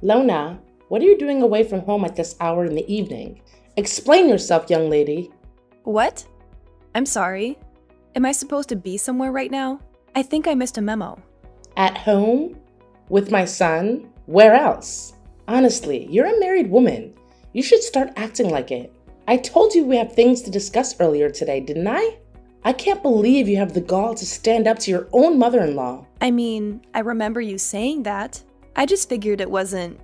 Lona, what are you doing away from home at this hour in the evening? Explain yourself, young lady. What? I'm sorry. Am I supposed to be somewhere right now? I think I missed a memo. At home? With my son? Where else? Honestly, you're a married woman. You should start acting like it. I told you we have things to discuss earlier today, didn't I? I can't believe you have the gall to stand up to your own mother-in-law. I mean, I remember you saying that. I just figured it wasn't,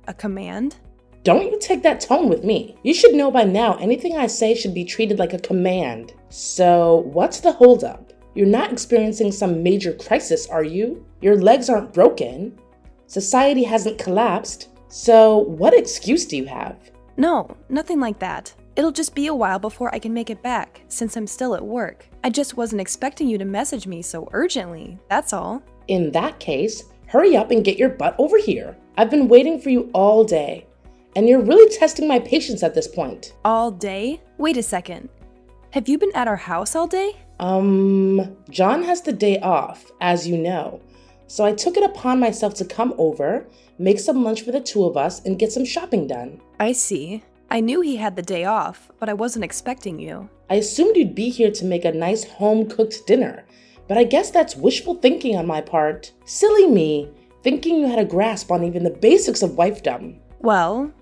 a command. Don't you take that tone with me. You should know by now anything I say should be treated like a command. So, what's the holdup? You're not experiencing some major crisis, are you? Your legs aren't broken. Society hasn't collapsed. So, what excuse do you have? No, nothing like that. It'll just be a while before I can make it back, since I'm still at work. I just wasn't expecting you to message me so urgently, that's all. In that case, hurry up and get your butt over here. I've been waiting for you all day. And you're really testing my patience at this point. All day? Wait a second. Have you been at our house all day? John has the day off, as you know. So I took it upon myself to come over, make some lunch for the two of us, and get some shopping done. I see. I knew he had the day off, but I wasn't expecting you. I assumed you'd be here to make a nice home-cooked dinner, but I guess that's wishful thinking on my part. Silly me, thinking you had a grasp on even the basics of wifedom. Well,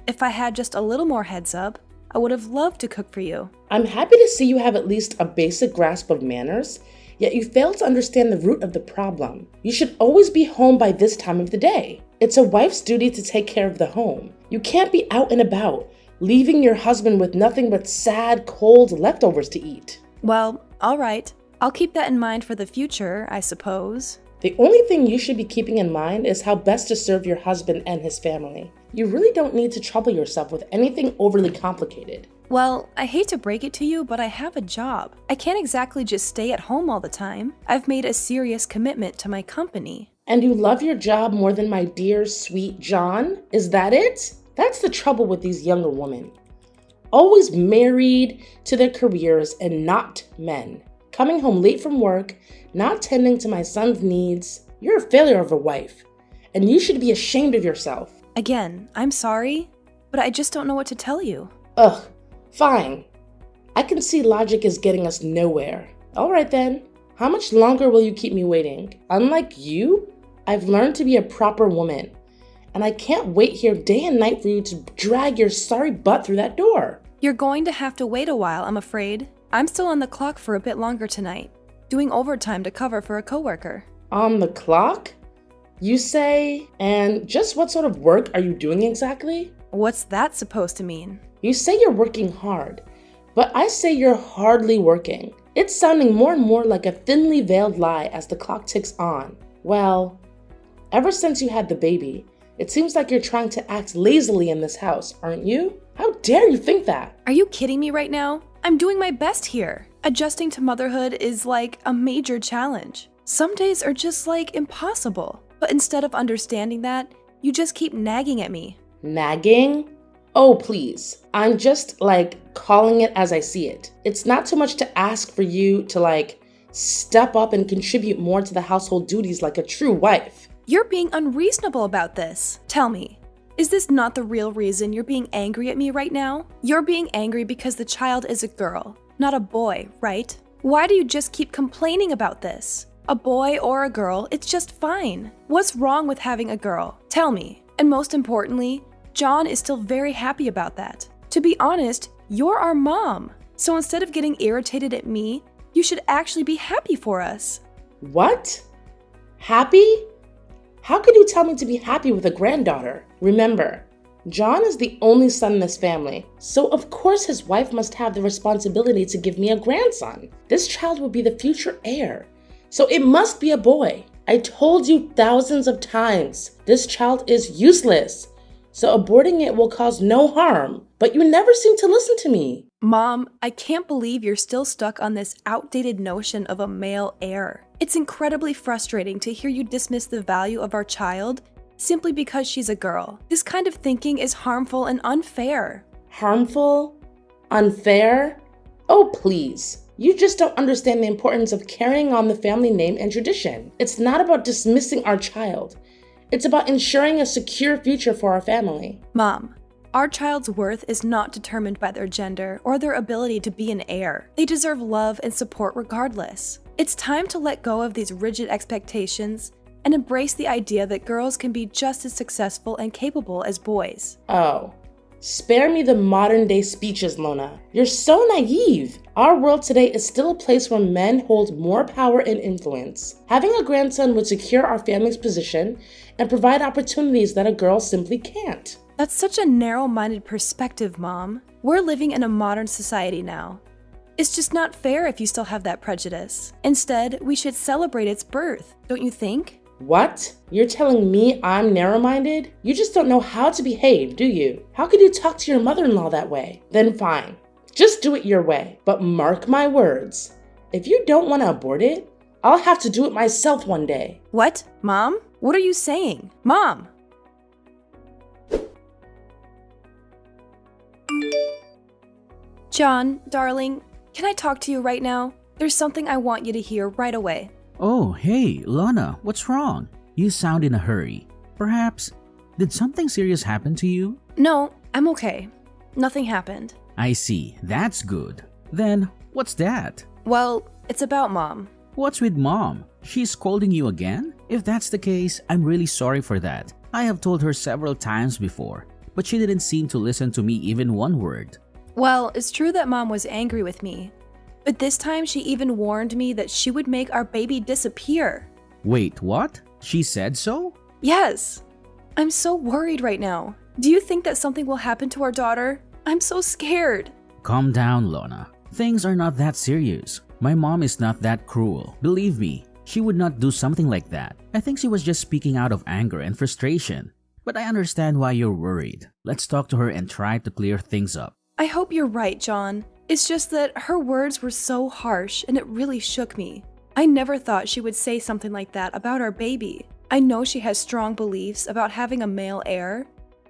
if I had just a little more heads up, I would have loved to cook for you. I'm happy to see you have at least a basic grasp of manners, yet you fail to understand the root of the problem. You should always be home by this time of the day. It's a wife's duty to take care of the home. You can't be out and about, leaving your husband with nothing but sad, cold leftovers to eat. Well, all right. I'll keep that in mind for the future, I suppose. The only thing you should be keeping in mind is how best to serve your husband and his family. You really don't need to trouble yourself with anything overly complicated. Well, I hate to break it to you, but I have a job. I can't exactly just stay at home all the time. I've made a serious commitment to my company. And you love your job more than my dear, sweet John? Is that it? That's the trouble with these younger women. Always married to their careers and not men. Coming home late from work, not tending to my son's needs. You're a failure of a wife, and you should be ashamed of yourself. Again, I'm sorry, but I just don't know what to tell you. Ugh, fine. I can see logic is getting us nowhere. All right then, how much longer will you keep me waiting? Unlike you, I've learned to be a proper woman, and I can't wait here day and night for you to drag your sorry butt through that door. You're going to have to wait a while, I'm afraid. I'm still on the clock for a bit longer tonight, doing overtime to cover for a coworker. On the clock? You say? And just what sort of work are you doing exactly? What's that supposed to mean? You say you're working hard, but I say you're hardly working. It's sounding more and more like a thinly veiled lie as the clock ticks on. Well, ever since you had the baby, it seems like you're trying to act lazily in this house, aren't you? How dare you think that? Are you kidding me right now? I'm doing my best here. Adjusting to motherhood is like a major challenge. Some days are just like impossible. But instead of understanding that, you just keep nagging at me. Nagging? Oh, please. I'm just calling it as I see it. It's not too much to ask for you to step up and contribute more to the household duties like a true wife. You're being unreasonable about this. Tell me, is this not the real reason you're being angry at me right now? You're being angry because the child is a girl, not a boy, right? Why do you just keep complaining about this? A boy or a girl, it's just fine. What's wrong with having a girl? Tell me. And most importantly, John is still very happy about that. To be honest, you're our mom. So instead of getting irritated at me, you should actually be happy for us. What? Happy? How could you tell me to be happy with a granddaughter? Remember, John is the only son in this family, so of course his wife must have the responsibility to give me a grandson. This child will be the future heir, so it must be a boy. I told you thousands of times, this child is useless, so aborting it will cause no harm, but you never seem to listen to me. Mom, I can't believe you're still stuck on this outdated notion of a male heir. It's incredibly frustrating to hear you dismiss the value of our child simply because she's a girl. This kind of thinking is harmful and unfair. Harmful? Unfair? Oh, please. You just don't understand the importance of carrying on the family name and tradition. It's not about dismissing our child. It's about ensuring a secure future for our family. Mom, our child's worth is not determined by their gender or their ability to be an heir. They deserve love and support regardless. It's time to let go of these rigid expectations and embrace the idea that girls can be just as successful and capable as boys. Oh, spare me the modern day speeches, Lona. You're so naive. Our world today is still a place where men hold more power and influence. Having a grandson would secure our family's position and provide opportunities that a girl simply can't. That's such a narrow-minded perspective, Mom. We're living in a modern society now. It's just not fair if you still have that prejudice. Instead, we should celebrate its birth, don't you think? What? You're telling me I'm narrow-minded? You just don't know how to behave, do you? How could you talk to your mother-in-law that way? Then fine. Just do it your way. But mark my words. If you don't want to abort it, I'll have to do it myself one day. What? Mom? What are you saying? Mom! John, darling, can I talk to you right now? There's something I want you to hear right away. Oh, hey, Lana, what's wrong? You sound in a hurry. Perhaps, did something serious happen to you? No, I'm okay. Nothing happened. I see, that's good. Then, what's that? Well, it's about Mom. What's with Mom? She's scolding you again? If that's the case, I'm really sorry for that. I have told her several times before, but she didn't seem to listen to me even one word. Well, it's true that Mom was angry with me, but this time she even warned me that she would make our baby disappear. Wait, what? She said so? Yes. I'm so worried right now. Do you think that something will happen to our daughter? I'm so scared. Calm down, Lana. Things are not that serious. My mom is not that cruel. Believe me, she would not do something like that. I think she was just speaking out of anger and frustration. But I understand why you're worried. Let's talk to her and try to clear things up. I hope you're right, John. It's just that her words were so harsh and it really shook me. I never thought she would say something like that about our baby. I know she has strong beliefs about having a male heir,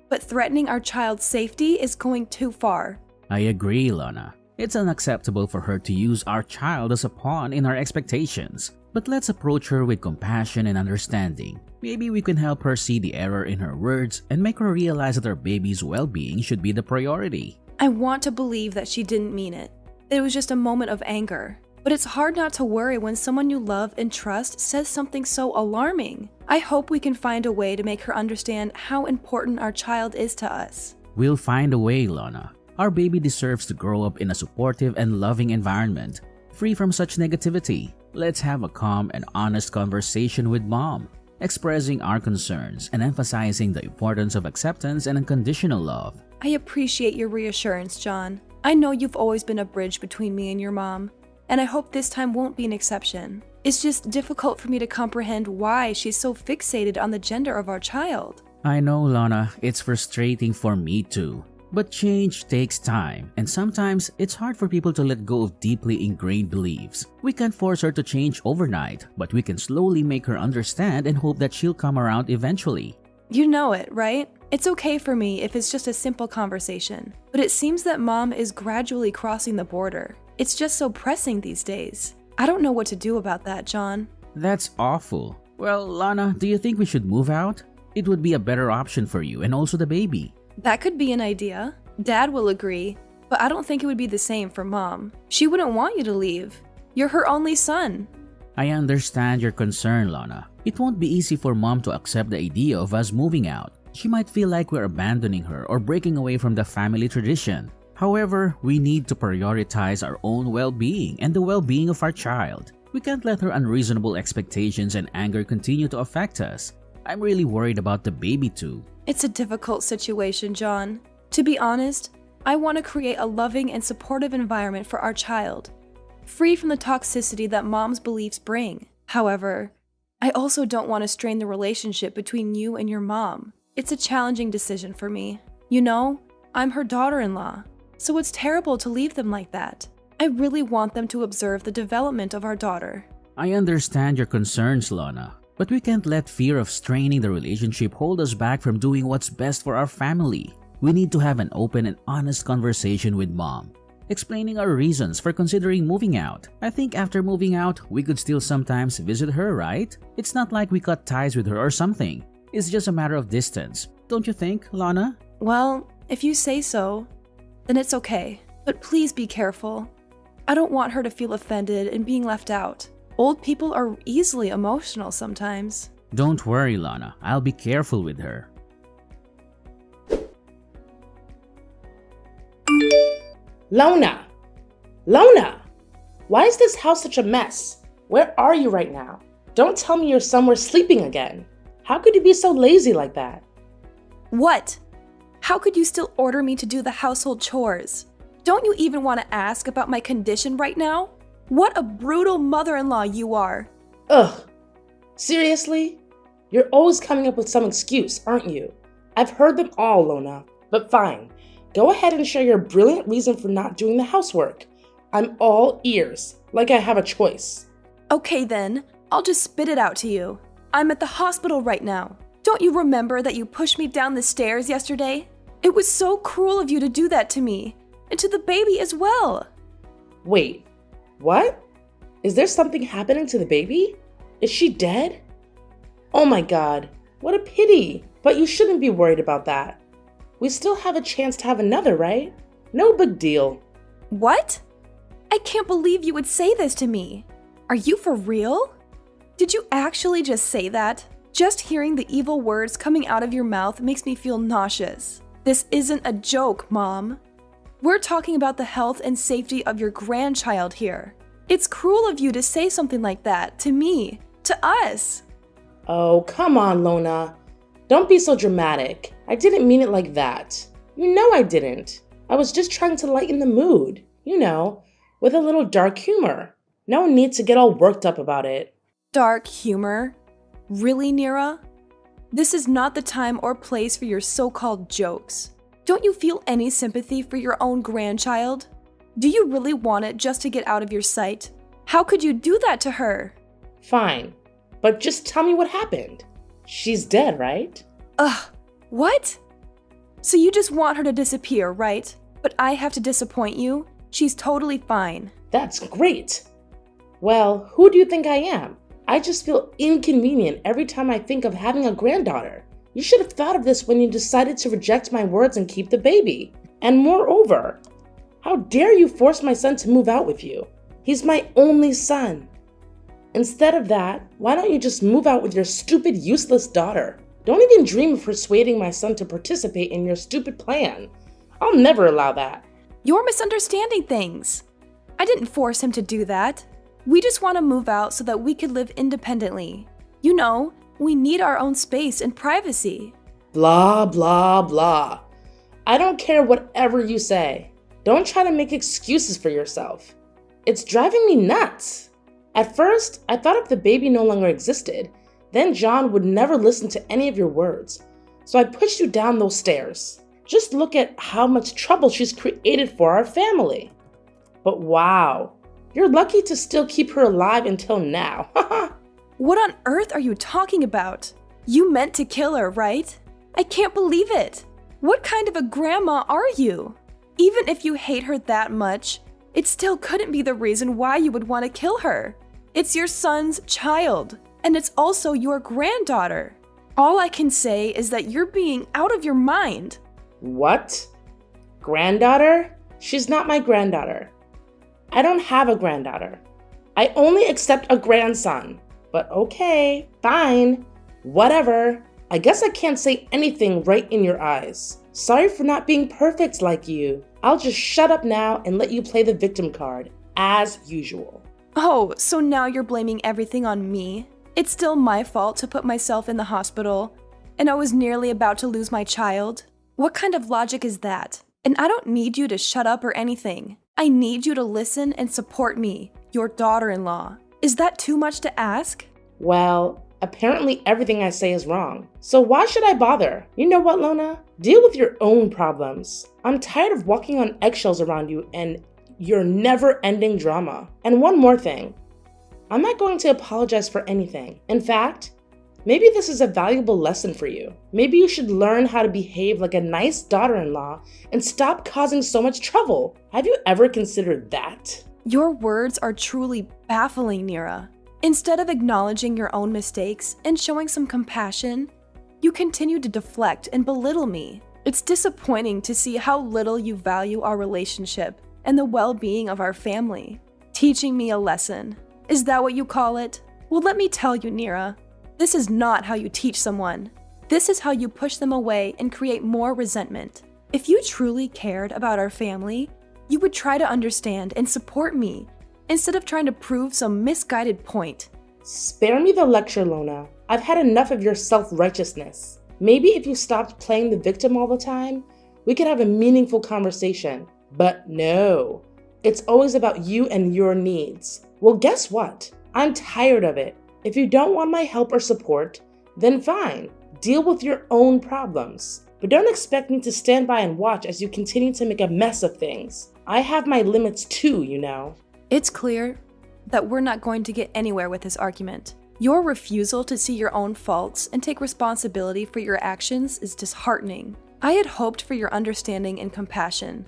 but threatening our child's safety is going too far. I agree, Lana. It's unacceptable for her to use our child as a pawn in our expectations. But let's approach her with compassion and understanding. Maybe we can help her see the error in her words and make her realize that our baby's well-being should be the priority. I want to believe that she didn't mean it. It was just a moment of anger. But it's hard not to worry when someone you love and trust says something so alarming. I hope we can find a way to make her understand how important our child is to us. We'll find a way, Lana. Our baby deserves to grow up in a supportive and loving environment, free from such negativity. Let's have a calm and honest conversation with Mom, expressing our concerns and emphasizing the importance of acceptance and unconditional love. I appreciate your reassurance, John. I know you've always been a bridge between me and your mom, and I hope this time won't be an exception. It's just difficult for me to comprehend why she's so fixated on the gender of our child. I know, Lana, it's frustrating for me too. But change takes time, and sometimes it's hard for people to let go of deeply ingrained beliefs. We can't force her to change overnight, but we can slowly make her understand and hope that she'll come around eventually. You know it, right? It's okay for me if it's just a simple conversation, but it seems that Mom is gradually crossing the border. It's just so pressing these days. I don't know what to do about that, John. That's awful. Well, Lana, do you think we should move out? It would be a better option for you and also the baby. That could be an idea. Dad will agree, but I don't think it would be the same for Mom. She wouldn't want you to leave. You're her only son. I understand your concern, Lana. It won't be easy for Mom to accept the idea of us moving out. She might feel like we're abandoning her or breaking away from the family tradition. However, we need to prioritize our own well-being and the well-being of our child. We can't let her unreasonable expectations and anger continue to affect us. I'm really worried about the baby too. It's a difficult situation, John. To be honest, I want to create a loving and supportive environment for our child, free from the toxicity that Mom's beliefs bring. However, I also don't want to strain the relationship between you and your mom. It's a challenging decision for me. You know, I'm her daughter-in-law, so it's terrible to leave them like that. I really want them to observe the development of our daughter. I understand your concerns, Lana, but we can't let fear of straining the relationship hold us back from doing what's best for our family. We need to have an open and honest conversation with Mom, explaining our reasons for considering moving out. I think after moving out, we could still sometimes visit her, right? It's not like we cut ties with her or something. It's just a matter of distance. Don't you think, Lana? Well, if you say so, then it's okay. But please be careful. I don't want her to feel offended and being left out. Old people are easily emotional sometimes. Don't worry, Lana. I'll be careful with her. Lona! Lona! Why is this house such a mess? Where are you right now? Don't tell me you're somewhere sleeping again. How could you be so lazy like that? What? How could you still order me to do the household chores? Don't you even want to ask about my condition right now? What a brutal mother-in-law you are. Ugh. Seriously? You're always coming up with some excuse, aren't you? I've heard them all, Lona. But fine. Go ahead and share your brilliant reason for not doing the housework. I'm all ears, like I have a choice. Okay then, I'll just spit it out to you. I'm at the hospital right now. Don't you remember that you pushed me down the stairs yesterday? It was so cruel of you to do that to me, and to the baby as well. Wait, what? Is there something happening to the baby? Is she dead? Oh my god, what a pity. But you shouldn't be worried about that. We still have a chance to have another, right? No big deal. What? I can't believe you would say this to me. Are you for real? Did you actually just say that? Just hearing the evil words coming out of your mouth makes me feel nauseous. This isn't a joke, Mom. We're talking about the health and safety of your grandchild here. It's cruel of you to say something like that to me, to us. Oh, come on, Lona. Don't be so dramatic. I didn't mean it like that. You know I didn't. I was just trying to lighten the mood, with a little dark humor. No need to get all worked up about it. Dark humor? Really, Nira? This is not the time or place for your so-called jokes. Don't you feel any sympathy for your own grandchild? Do you really want it just to get out of your sight? How could you do that to her? Fine, but just tell me what happened. She's dead, right? Ugh, what? So you just want her to disappear, right? But I have to disappoint you. She's totally fine. That's great. Well, who do you think I am? I just feel inconvenient every time I think of having a granddaughter. You should have thought of this when you decided to reject my words and keep the baby. And moreover, how dare you force my son to move out with you? He's my only son. Instead of that, why don't you just move out with your stupid, useless daughter? Don't even dream of persuading my son to participate in your stupid plan. I'll never allow that. You're misunderstanding things. I didn't force him to do that. We just want to move out so that we could live independently. We need our own space and privacy. Blah, blah, blah. I don't care whatever you say. Don't try to make excuses for yourself. It's driving me nuts. At first, I thought if the baby no longer existed, then John would never listen to any of your words. So I pushed you down those stairs. Just look at how much trouble she's created for our family. But wow, you're lucky to still keep her alive until now. What on earth are you talking about? You meant to kill her, right? I can't believe it. What kind of a grandma are you? Even if you hate her that much, it still couldn't be the reason why you would want to kill her. It's your son's child, and it's also your granddaughter. All I can say is that you're being out of your mind. What? Granddaughter? She's not my granddaughter. I don't have a granddaughter. I only accept a grandson. But okay, fine. Whatever. I guess I can't say anything right in your eyes. Sorry for not being perfect like you. I'll just shut up now and let you play the victim card, as usual. Oh, so now you're blaming everything on me? It's still my fault to put myself in the hospital, and I was nearly about to lose my child? What kind of logic is that? And I don't need you to shut up or anything. I need you to listen and support me, your daughter-in-law. Is that too much to ask? Well, apparently everything I say is wrong. So why should I bother? You know what, Lona? Deal with your own problems. I'm tired of walking on eggshells around you and your never-ending drama. And one more thing. I'm not going to apologize for anything. In fact, maybe this is a valuable lesson for you. Maybe you should learn how to behave like a nice daughter-in-law and stop causing so much trouble. Have you ever considered that? Your words are truly baffling, Nira. Instead of acknowledging your own mistakes and showing some compassion, You continue to deflect and belittle me. It's disappointing to see how little you value our relationship and the well-being of our family. Teaching me a lesson. Is that what you call it? Well, let me tell you, Nira. This is not how you teach someone. This is how you push them away and create more resentment. If you truly cared about our family, you would try to understand and support me instead of trying to prove some misguided point. Spare me the lecture, Lona. I've had enough of your self-righteousness. Maybe if you stopped playing the victim all the time, we could have a meaningful conversation. But no, it's always about you and your needs. Well, guess what? I'm tired of it. If you don't want my help or support, then fine. Deal with your own problems. But don't expect me to stand by and watch as you continue to make a mess of things. I have my limits too, you know. It's clear that we're not going to get anywhere with this argument. Your refusal to see your own faults and take responsibility for your actions is disheartening. I had hoped for your understanding and compassion,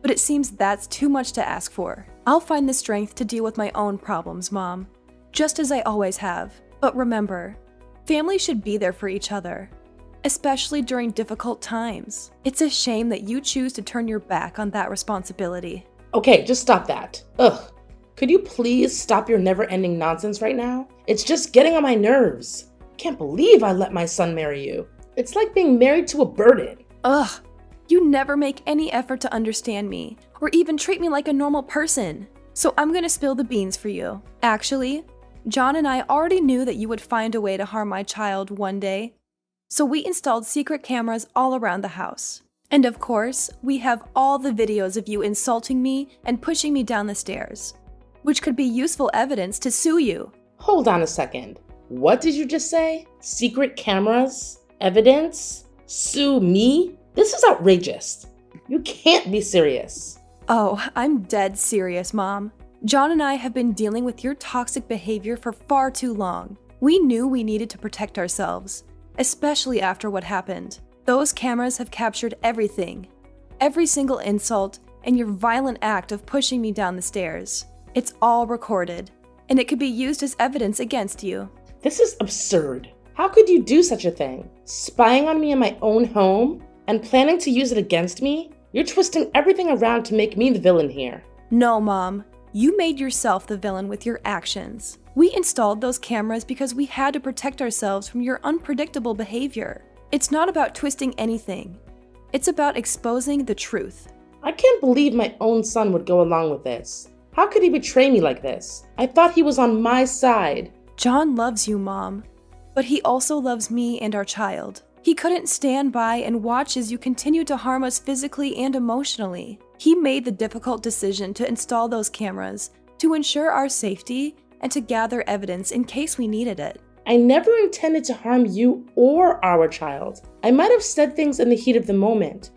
but it seems that's too much to ask for. I'll find the strength to deal with my own problems, Mom, just as I always have. But remember, family should be there for each other, especially during difficult times. It's a shame that you choose to turn your back on that responsibility. Okay, just stop that. Ugh. Could you please stop your never-ending nonsense right now? It's just getting on my nerves. Can't believe I let my son marry you. It's like being married to a burden. Ugh. You never make any effort to understand me, or even treat me like a normal person. So I'm gonna spill the beans for you. Actually, John and I already knew that you would find a way to harm my child one day. So we installed secret cameras all around the house. And of course, we have all the videos of you insulting me and pushing me down the stairs, which could be useful evidence to sue you. Hold on a second. What did you just say? Secret cameras? Evidence? Sue me? This is outrageous. You can't be serious. Oh, I'm dead serious, Mom. John and I have been dealing with your toxic behavior for far too long. We knew we needed to protect ourselves, especially after what happened. Those cameras have captured everything, every single insult, and your violent act of pushing me down the stairs. It's all recorded, and it could be used as evidence against you. This is absurd. How could you do such a thing? Spying on me in my own home and planning to use it against me? You're twisting everything around to make me the villain here. No, Mom. You made yourself the villain with your actions. We installed those cameras because we had to protect ourselves from your unpredictable behavior. It's not about twisting anything. It's about exposing the truth. I can't believe my own son would go along with this. How could he betray me like this? I thought he was on my side. John loves you, Mom, but he also loves me and our child. He couldn't stand by and watch as you continue to harm us physically and emotionally. He made the difficult decision to install those cameras to ensure our safety and to gather evidence in case we needed it. I never intended to harm you or our child. I might have said things in the heat of the moment,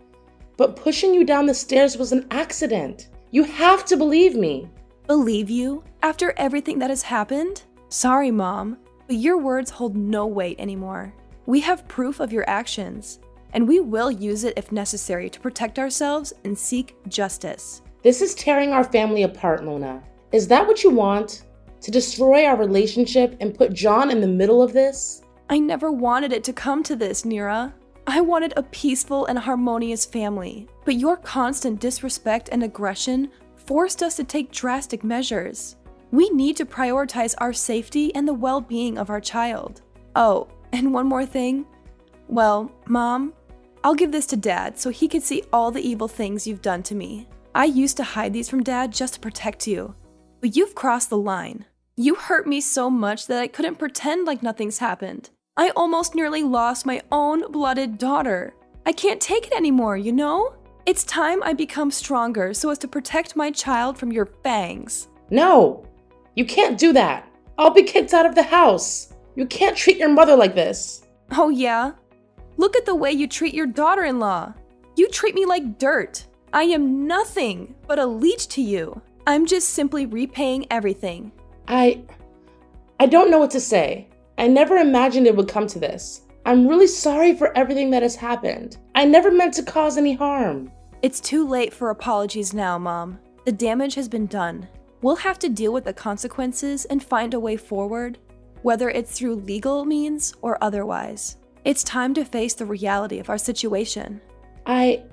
but pushing you down the stairs was an accident. You have to believe me. Believe you? After everything that has happened? Sorry, Mom, but your words hold no weight anymore. We have proof of your actions, and we will use it if necessary to protect ourselves and seek justice. This is tearing our family apart, Lona. Is that what you want? To destroy our relationship and put John in the middle of this? I never wanted it to come to this, Nira. I wanted a peaceful and harmonious family, but your constant disrespect and aggression forced us to take drastic measures. We need to prioritize our safety and the well-being of our child. Oh, and one more thing. Well, Mom, I'll give this to Dad so he can see all the evil things you've done to me. I used to hide these from Dad just to protect you, but you've crossed the line. You hurt me so much that I couldn't pretend like nothing's happened. I almost nearly lost my own blooded daughter. I can't take it anymore, you know? It's time I become stronger so as to protect my child from your fangs. No, you can't do that. I'll be kicked out of the house. You can't treat your mother like this. Oh yeah? Look at the way you treat your daughter-in-law. You treat me like dirt. I am nothing but a leech to you. I'm just simply repaying everything. I don't know what to say. I never imagined it would come to this. I'm really sorry for everything that has happened. I never meant to cause any harm. It's too late for apologies now, Mom. The damage has been done. We'll have to deal with the consequences and find a way forward, whether it's through legal means or otherwise. It's time to face the reality of our situation. I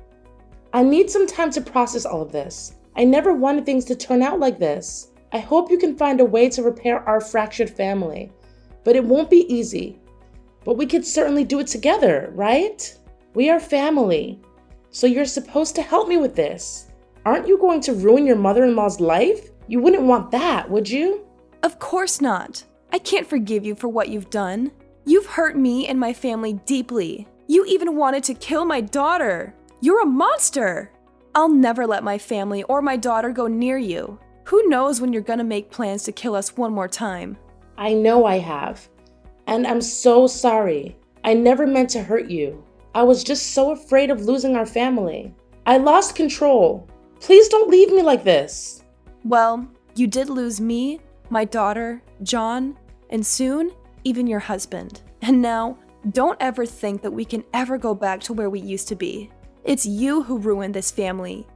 need some time to process all of this. I never wanted things to turn out like this. I hope you can find a way to repair our fractured family, but it won't be easy. But we could certainly do it together, right? We are family, so you're supposed to help me with this. Aren't you going to ruin your mother-in-law's life? You wouldn't want that, would you? Of course not. I can't forgive you for what you've done. You've hurt me and my family deeply. You even wanted to kill my daughter. You're a monster. I'll never let my family or my daughter go near you. Who knows when you're gonna make plans to kill us one more time? I know I have, and I'm so sorry. I never meant to hurt you. I was just so afraid of losing our family. I lost control. Please don't leave me like this. Well, you did lose me, my daughter, John, and soon, even your husband. And now, don't ever think that we can ever go back to where we used to be. It's you who ruined this family.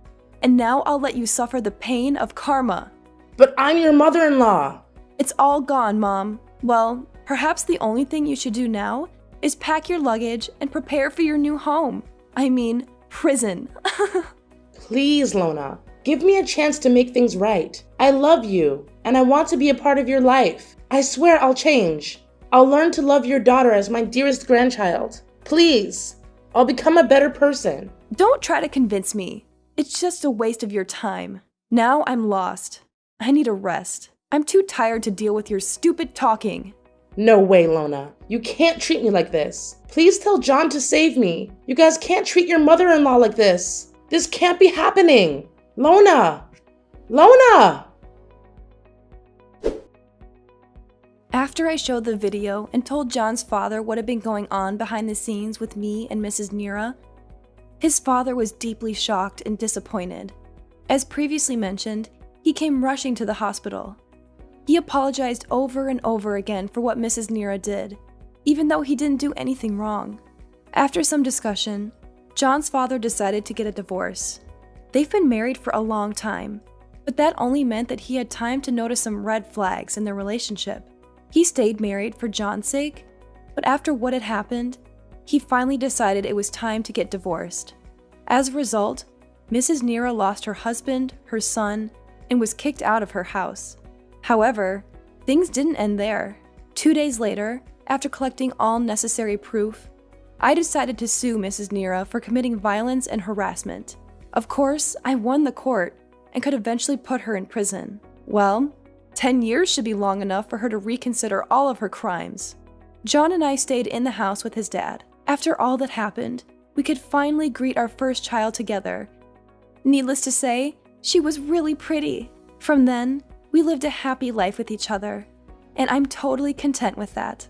And now I'll let you suffer the pain of karma. But I'm your mother-in-law. It's all gone, Mom. Well, perhaps the only thing you should do now is pack your luggage and prepare for your new home. I mean, prison. Please, Lona, give me a chance to make things right. I love you, and I want to be a part of your life. I swear I'll change. I'll learn to love your daughter as my dearest grandchild. Please, I'll become a better person. Don't try to convince me. It's just a waste of your time. Now I'm lost. I need a rest. I'm too tired to deal with your stupid talking. No way, Lona. You can't treat me like this. Please tell John to save me. You guys can't treat your mother-in-law like this. This can't be happening. Lona! Lona! After I showed the video and told John's father what had been going on behind the scenes with me and Mrs. Nira, his father was deeply shocked and disappointed. As previously mentioned, he came rushing to the hospital. He apologized over and over again for what Mrs. Nira did, even though he didn't do anything wrong. After some discussion, John's father decided to get a divorce. They've been married for a long time, but that only meant that he had time to notice some red flags in their relationship. He stayed married for John's sake, but after what had happened, he finally decided it was time to get divorced. As a result, Mrs. Nira lost her husband, her son, and was kicked out of her house. However, things didn't end there. 2 days later, after collecting all necessary proof, I decided to sue Mrs. Nira for committing violence and harassment. Of course, I won the court and could eventually put her in prison. Well, 10 years should be long enough for her to reconsider all of her crimes. John and I stayed in the house with his dad. After all that happened, we could finally greet our first child together. Needless to say, she was really pretty. From then, we lived a happy life with each other, and I'm totally content with that.